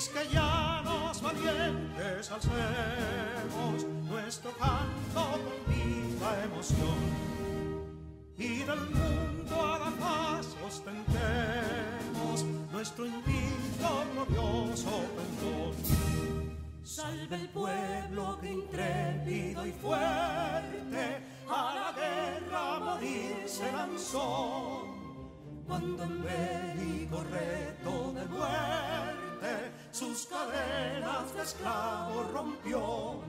quisqueyanos valientes alcemos nuestro canto con viva emoción, y del mundo a la paz ostentemos nuestro invicto glorioso pendón. Salve el pueblo que intrépido y fuerte a la guerra a morir se lanzó, cuando en bélico reto de muerte sus cadenas de esclavos rompió.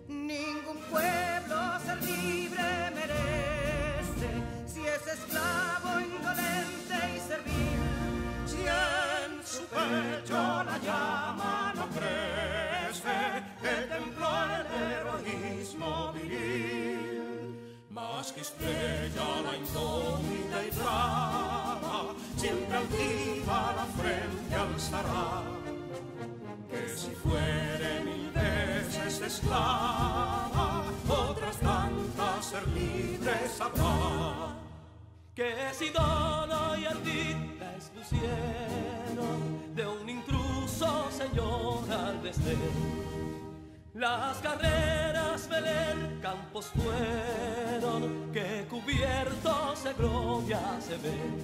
Ningún pueblo ser libre merece si es esclavo, indolente y servil. Si en su pecho la llama no crece, que templó el heroísmo viril, más que estrella la indómita y brava, siempre altiva la frente alzará, que si fuere mil veces esclava, otras tantas ser libres habrá. Que si Dona y Ardita expusieron de un intruso señor al desdén, las carreras Belén campos fueron, que cubiertos de gloria se ven,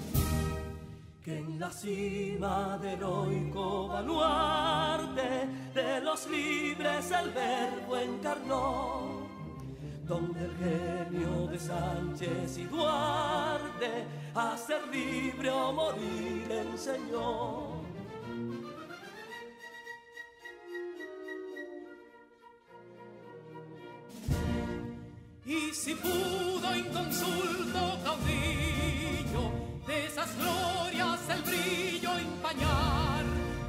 que en la cima del heroico baluarte de los libres el verbo encarnó, donde el genio de Sánchez y Duarte a ser libre o morir enseñó. Y si pudo inconsulto caudillo de esas glorias el brillo empañar,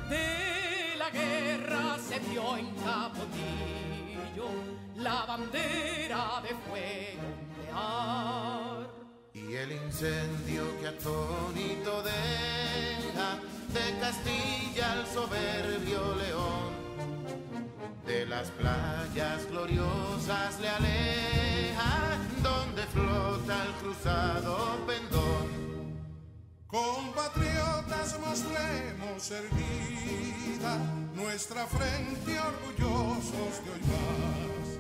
de la guerra se vio en Capotillo la bandera de fuego ondear. Y el incendio que atónito deja de Castilla al soberbio león, de las playas gloriosas le aleja, donde flota el cruzado pendón. Compatriotas, mostremos erguida nuestra frente orgullosos de hoy más,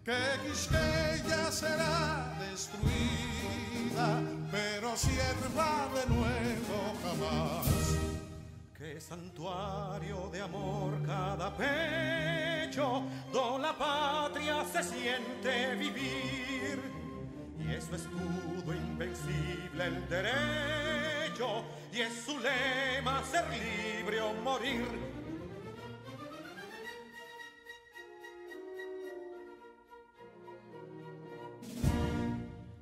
que Quisqueya será destruida, pero sierva de nuevo jamás. Que santuario de amor cada pecho, donde la patria se siente vivir, y es su escudo invencible el derecho, y es su lema ser libre o morir.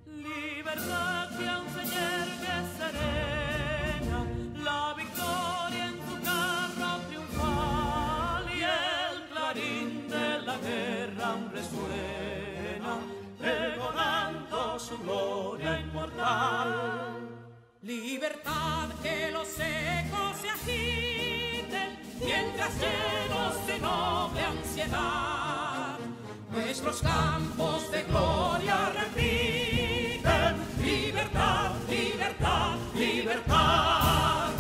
Libertad que aunque yergue serena, la victoria en tu carro triunfal, y el clarín de la guerra aún resuena, pregonando su gloria inmortal. Libertad, que los ecos se agiten mientras llenos de noble ansiedad nuestros campos de gloria repiten: libertad, libertad, libertad.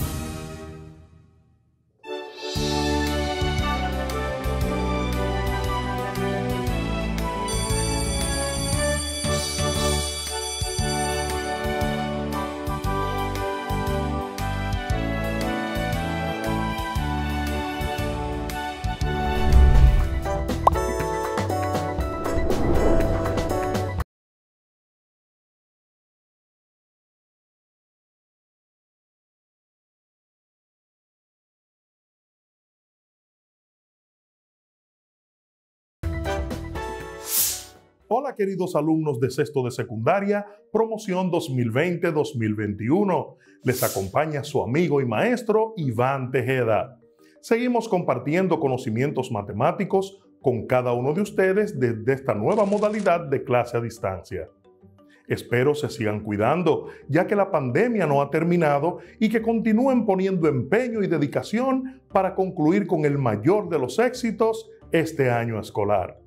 Hola queridos alumnos de sexto de secundaria, promoción 2020-2021. Les acompaña su amigo y maestro Iván Tejeda. Seguimos compartiendo conocimientos matemáticos con cada uno de ustedes desde esta nueva modalidad de clase a distancia. Espero se sigan cuidando, ya que la pandemia no ha terminado, y que continúen poniendo empeño y dedicación para concluir con el mayor de los éxitos este año escolar.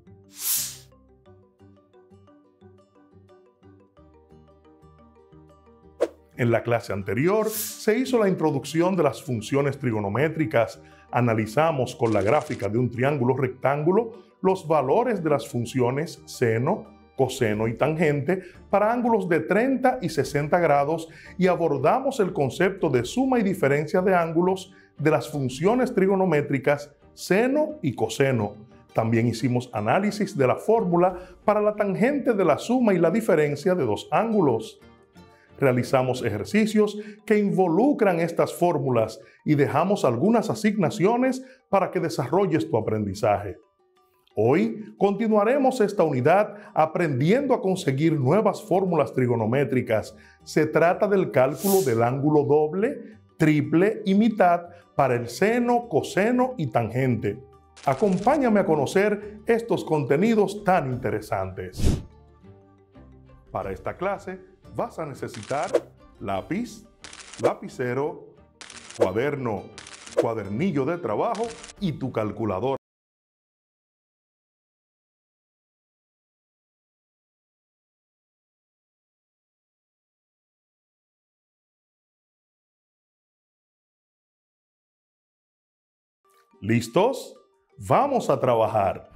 En la clase anterior se hizo la introducción de las funciones trigonométricas. Analizamos con la gráfica de un triángulo rectángulo los valores de las funciones seno, coseno y tangente para ángulos de 30 y 60 grados y abordamos el concepto de suma y diferencia de ángulos de las funciones trigonométricas seno y coseno. También hicimos análisis de la fórmula para la tangente de la suma y la diferencia de dos ángulos. Realizamos ejercicios que involucran estas fórmulas y dejamos algunas asignaciones para que desarrolles tu aprendizaje. Hoy continuaremos esta unidad aprendiendo a conseguir nuevas fórmulas trigonométricas. Se trata del cálculo del ángulo doble, triple y mitad para el seno, coseno y tangente. Acompáñame a conocer estos contenidos tan interesantes. Para esta clase vas a necesitar lápiz, lapicero, cuaderno, cuadernillo de trabajo y tu calculadora. ¿Listos? Vamos a trabajar.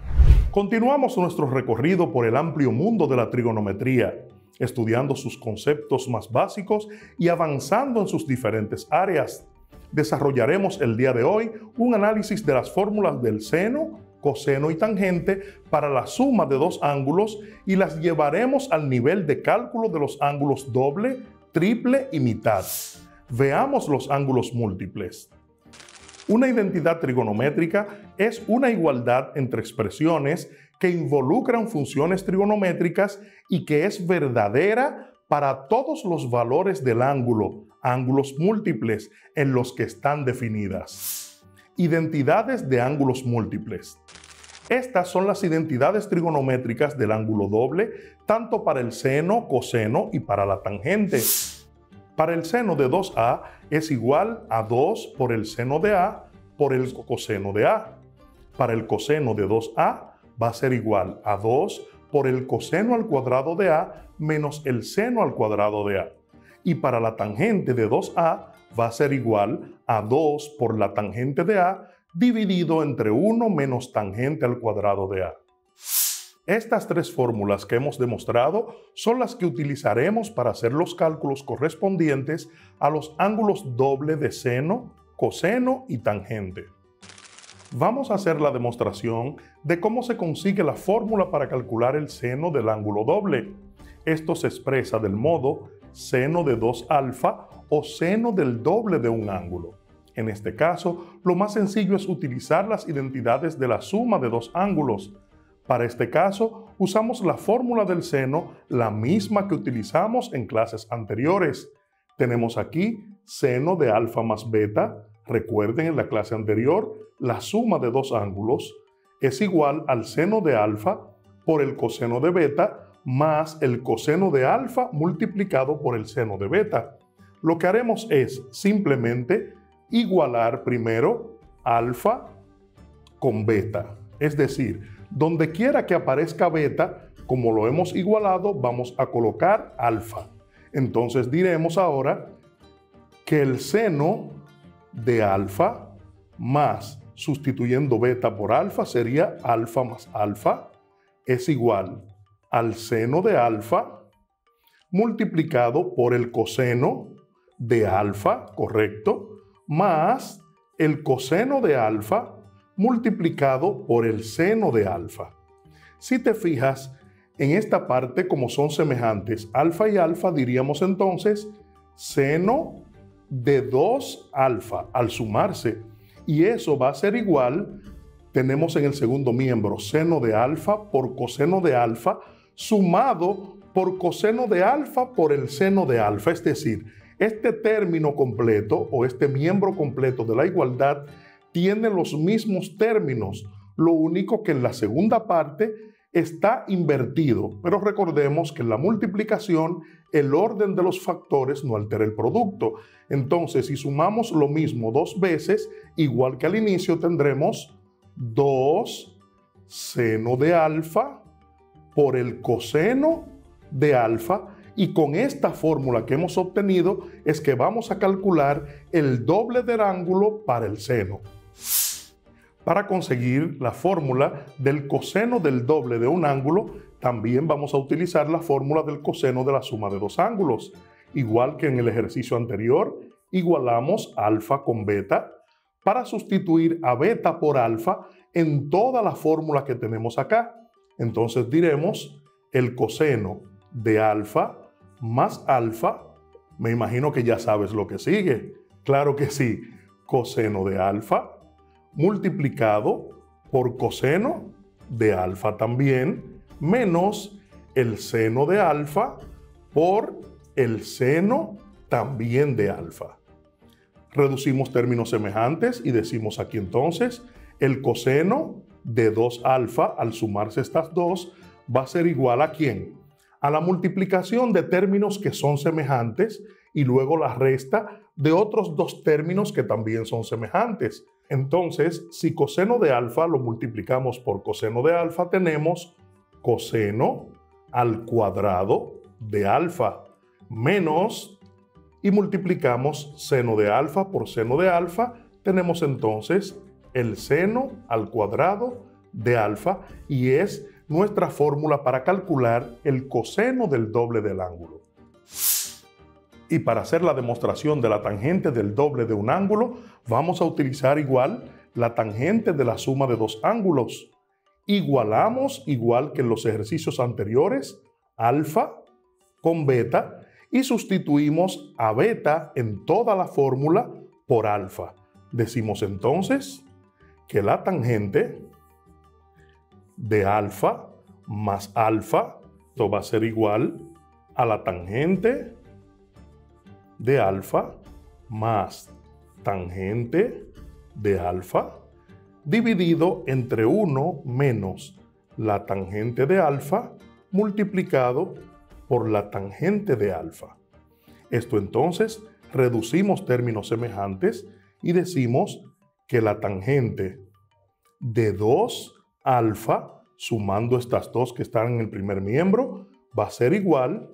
Continuamos nuestro recorrido por el amplio mundo de la trigonometría, estudiando sus conceptos más básicos y avanzando en sus diferentes áreas. Desarrollaremos el día de hoy un análisis de las fórmulas del seno, coseno y tangente para la suma de dos ángulos y las llevaremos al nivel de cálculo de los ángulos doble, triple y mitad. Veamos los ángulos múltiples. Una identidad trigonométrica es una igualdad entre expresiones que involucran funciones trigonométricas y que es verdadera para todos los valores del ángulo, ángulos múltiples en los que están definidas. Identidades de ángulos múltiples. Estas son las identidades trigonométricas del ángulo doble, tanto para el seno, coseno y para la tangente. Para el seno de 2A es igual a 2 por el seno de A por el coseno de A. Para el coseno de 2A va a ser igual a 2 por el coseno al cuadrado de A menos el seno al cuadrado de A. Y para la tangente de 2A va a ser igual a 2 por la tangente de A dividido entre 1 menos tangente al cuadrado de A. Estas tres fórmulas que hemos demostrado son las que utilizaremos para hacer los cálculos correspondientes a los ángulos doble de seno, coseno y tangente. Vamos a hacer la demostración de cómo se consigue la fórmula para calcular el seno del ángulo doble. Esto se expresa del modo seno de 2 alfa o seno del doble de un ángulo. En este caso, lo más sencillo es utilizar las identidades de la suma de dos ángulos. Para este caso, usamos la fórmula del seno, la misma que utilizamos en clases anteriores. Tenemos aquí seno de alfa más beta. Recuerden, en la clase anterior, la suma de dos ángulos es igual al seno de alfa por el coseno de beta más el coseno de alfa multiplicado por el seno de beta. Lo que haremos es simplemente igualar primero alfa con beta. Es decir, donde quiera que aparezca beta, como lo hemos igualado, vamos a colocar alfa. Entonces diremos ahora que el seno de alfa más, sustituyendo beta por alfa, sería alfa más alfa, es igual al seno de alfa multiplicado por el coseno de alfa, correcto, más el coseno de alfa multiplicado por el seno de alfa. Si te fijas, en esta parte, como son semejantes alfa y alfa, diríamos entonces seno de 2 alfa al sumarse. Y eso va a ser igual, tenemos en el segundo miembro seno de alfa por coseno de alfa sumado por coseno de alfa por el seno de alfa. Es decir, este término completo o este miembro completo de la igualdad tiene los mismos términos, lo único que en la segunda parte está invertido, pero recordemos que en la multiplicación el orden de los factores no altera el producto. Entonces, si sumamos lo mismo dos veces, igual que al inicio, tendremos 2 seno de alfa por el coseno de alfa Y con esta fórmula que hemos obtenido es que vamos a calcular el doble del ángulo para el seno. Para conseguir la fórmula del coseno del doble de un ángulo, también vamos a utilizar la fórmula del coseno de la suma de dos ángulos. Igual que en el ejercicio anterior, igualamos alfa con beta para sustituir a beta por alfa en toda la fórmula que tenemos acá. Entonces diremos el coseno de alfa más alfa. Me imagino que ya sabes lo que sigue. Claro que sí, coseno de alfa multiplicado por coseno de alfa también, menos el seno de alfa por el seno también de alfa. Reducimos términos semejantes y decimos aquí entonces el coseno de 2 alfa al sumarse estas dos va a ser igual ¿a quién? A la multiplicación de términos que son semejantes y luego la resta de otros dos términos que también son semejantes. Entonces, si coseno de alfa lo multiplicamos por coseno de alfa, tenemos coseno al cuadrado de alfa menos, y multiplicamos seno de alfa por seno de alfa, tenemos entonces el seno al cuadrado de alfa y es nuestra fórmula para calcular el coseno del doble del ángulo. Y para hacer la demostración de la tangente del doble de un ángulo, vamos a utilizar igual la tangente de la suma de dos ángulos. Igualamos, igual que en los ejercicios anteriores, alfa con beta y sustituimos a beta en toda la fórmula por alfa. Decimos entonces que la tangente de alfa más alfa, esto va a ser igual a la tangente de alfa más tangente de alfa dividido entre 1 menos la tangente de alfa multiplicado por la tangente de alfa. Esto entonces reducimos términos semejantes y decimos que la tangente de 2 alfa, sumando estas dos que están en el primer miembro, va a ser igual,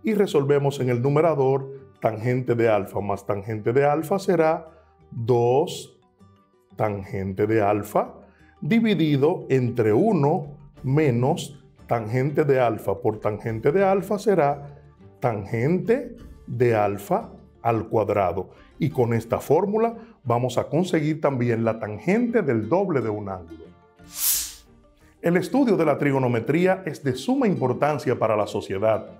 y resolvemos en el numerador, tangente de alfa más tangente de alfa será 2 tangente de alfa dividido entre 1 menos tangente de alfa por tangente de alfa será tangente de alfa al cuadrado. Y con esta fórmula vamos a conseguir también la tangente del doble de un ángulo. El estudio de la trigonometría es de suma importancia para la sociedad.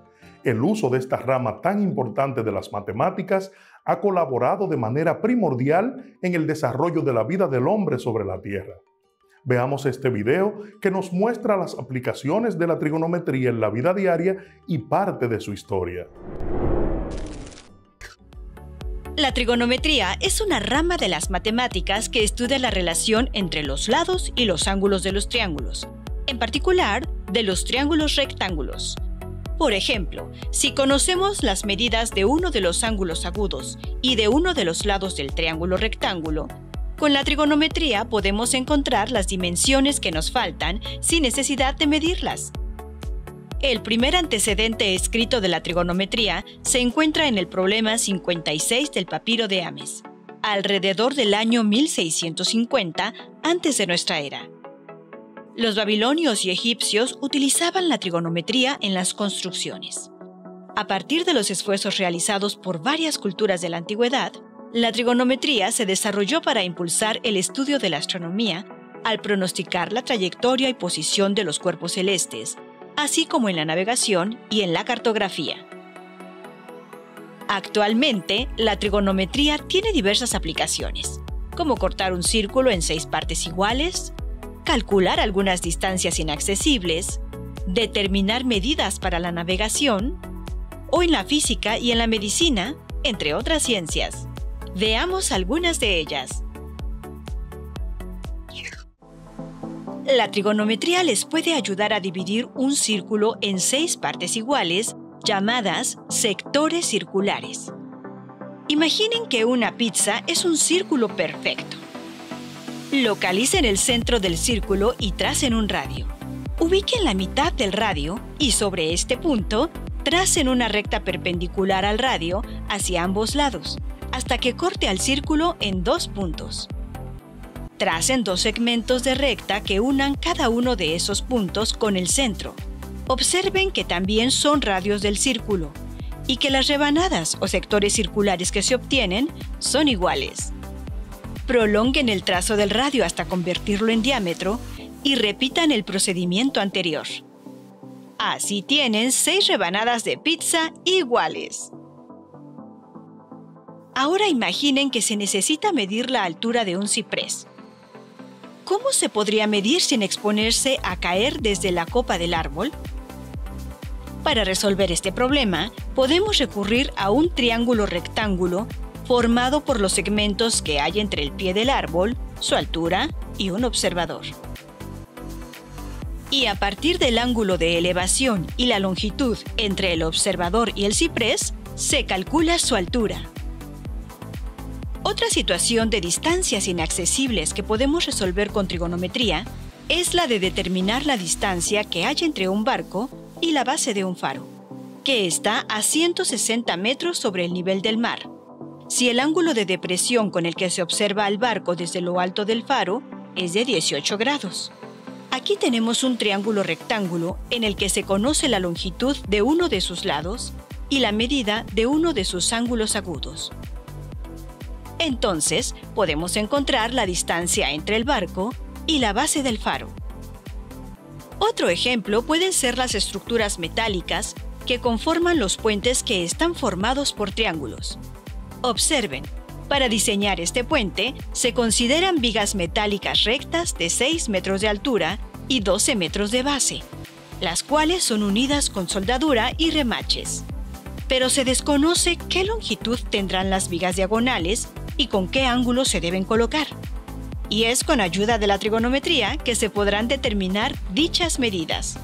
El uso de esta rama tan importante de las matemáticas ha colaborado de manera primordial en el desarrollo de la vida del hombre sobre la Tierra. Veamos este video que nos muestra las aplicaciones de la trigonometría en la vida diaria y parte de su historia. La trigonometría es una rama de las matemáticas que estudia la relación entre los lados y los ángulos de los triángulos, en particular de los triángulos rectángulos. Por ejemplo, si conocemos las medidas de uno de los ángulos agudos y de uno de los lados del triángulo rectángulo, con la trigonometría podemos encontrar las dimensiones que nos faltan sin necesidad de medirlas. El primer antecedente escrito de la trigonometría se encuentra en el problema 56 del papiro de Ames, alrededor del año 1650 antes de nuestra era. Los babilonios y egipcios utilizaban la trigonometría en las construcciones. A partir de los esfuerzos realizados por varias culturas de la antigüedad, la trigonometría se desarrolló para impulsar el estudio de la astronomía al pronosticar la trayectoria y posición de los cuerpos celestes, así como en la navegación y en la cartografía. Actualmente, la trigonometría tiene diversas aplicaciones, como cortar un círculo en 6 partes iguales, calcular algunas distancias inaccesibles, determinar medidas para la navegación, o en la física y en la medicina, entre otras ciencias. Veamos algunas de ellas. La trigonometría les puede ayudar a dividir un círculo en 6 partes iguales, llamadas sectores circulares. Imaginen que una pizza es un círculo perfecto. Localicen el centro del círculo y tracen un radio. Ubiquen la mitad del radio y sobre este punto, Tracen una recta perpendicular al radio hacia ambos lados, hasta que corte al círculo en 2 puntos. Tracen 2 segmentos de recta que unan cada uno de esos puntos con el centro. Observen que también son radios del círculo y que las rebanadas o sectores circulares que se obtienen son iguales. Prolonguen el trazo del radio hasta convertirlo en diámetro y repitan el procedimiento anterior. Así tienen 6 rebanadas de pizza iguales. Ahora imaginen que se necesita medir la altura de un ciprés. ¿Cómo se podría medir sin exponerse a caer desde la copa del árbol? Para resolver este problema, podemos recurrir a un triángulo rectángulo formado por los segmentos que hay entre el pie del árbol, su altura y un observador. Y a partir del ángulo de elevación y la longitud entre el observador y el ciprés, se calcula su altura. Otra situación de distancias inaccesibles que podemos resolver con trigonometría es la de determinar la distancia que hay entre un barco y la base de un faro, que está a 160 metros sobre el nivel del mar. Si el ángulo de depresión con el que se observa al barco desde lo alto del faro es de 18 grados. Aquí tenemos un triángulo rectángulo en el que se conoce la longitud de uno de sus lados y la medida de uno de sus ángulos agudos. Entonces, podemos encontrar la distancia entre el barco y la base del faro. Otro ejemplo pueden ser las estructuras metálicas que conforman los puentes que están formados por triángulos. Observen, para diseñar este puente se consideran vigas metálicas rectas de 6 metros de altura y 12 metros de base, las cuales son unidas con soldadura y remaches. Pero se desconoce qué longitud tendrán las vigas diagonales y con qué ángulo se deben colocar. Y es con ayuda de la trigonometría que se podrán determinar dichas medidas.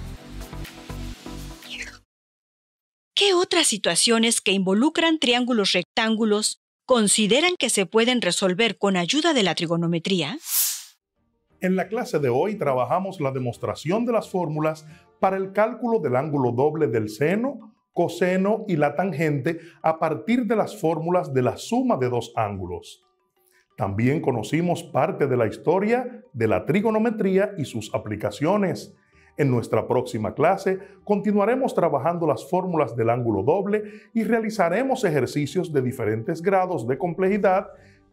¿Qué otras situaciones que involucran triángulos rectángulos consideran que se pueden resolver con ayuda de la trigonometría? En la clase de hoy trabajamos la demostración de las fórmulas para el cálculo del ángulo doble del seno, coseno y la tangente a partir de las fórmulas de la suma de 2 ángulos. También conocimos parte de la historia de la trigonometría y sus aplicaciones. En nuestra próxima clase continuaremos trabajando las fórmulas del ángulo doble y realizaremos ejercicios de diferentes grados de complejidad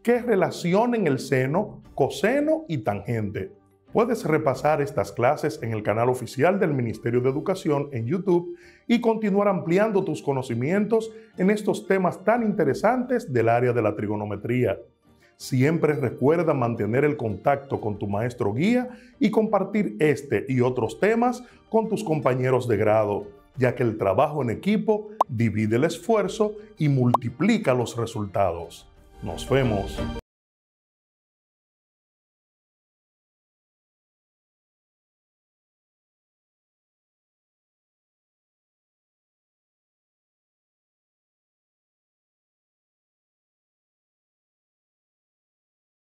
que relacionen el seno, coseno y tangente. Puedes repasar estas clases en el canal oficial del Ministerio de Educación en YouTube y continuar ampliando tus conocimientos en estos temas tan interesantes del área de la trigonometría. Siempre recuerda mantener el contacto con tu maestro guía y compartir este y otros temas con tus compañeros de grado, ya que el trabajo en equipo divide el esfuerzo y multiplica los resultados. Nos vemos.